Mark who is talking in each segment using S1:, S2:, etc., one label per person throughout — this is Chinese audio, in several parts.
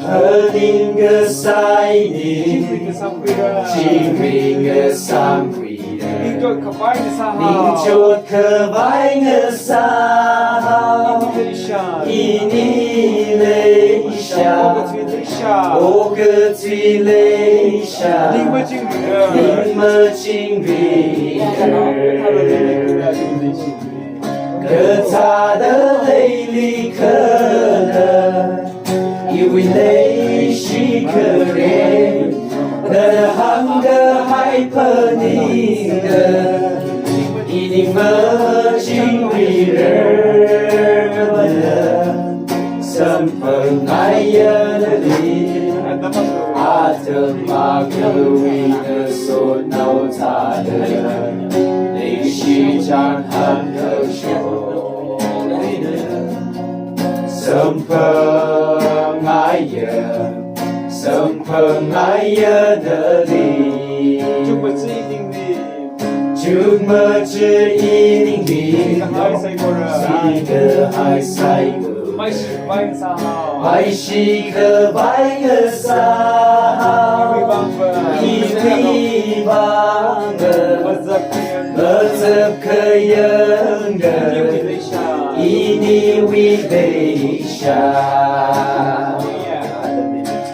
S1: 和另个赛你，精明个三回的，明着可白个沙，一你泪下，我个最泪下，你们经历可他的泪里可能。因为泪是可怜，那行的害怕你的，一定么经历人们什么爱呀的你，阿特玛格维的所闹他的，泪是张含的手，什么？什么爱呀的你，就么只一定的，一个海赛个，爱是个白个沙，一地方个，么子可样个，一你为悲伤。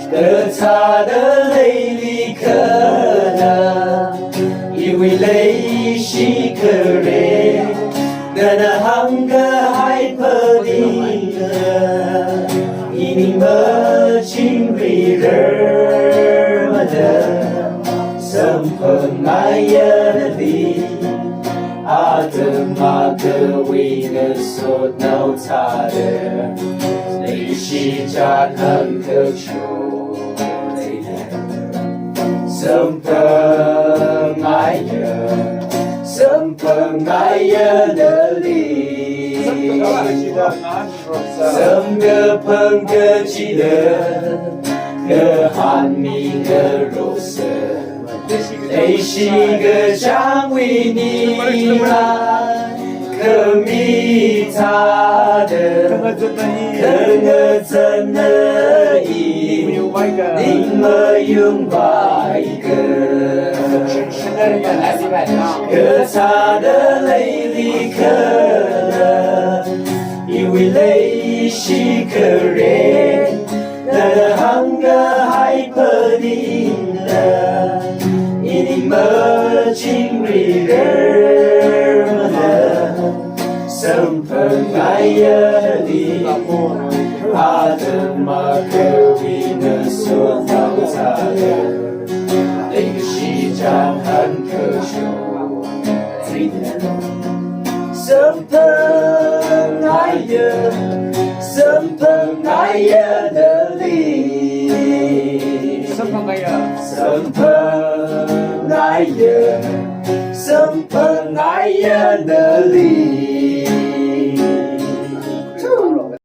S1: 可他的泪里可能，因为泪是可怜，那行个害怕你的，一定么经历人们的，什么爱呀的你，阿德玛格维的所闹他的，泪是扎看的手。什么爱呀的你，什么朋克记得，可喊你的肉色，泪是个张为你来，可米他的，可我怎的意，你们用白个。可他的泪里可能，因为泪是可怜，那行个害怕你的，一定么经历人们的，什么爱呀你，阿德玛格维的所造他的。泪是张含可手，什么爱呀的你，什么爱呀的你。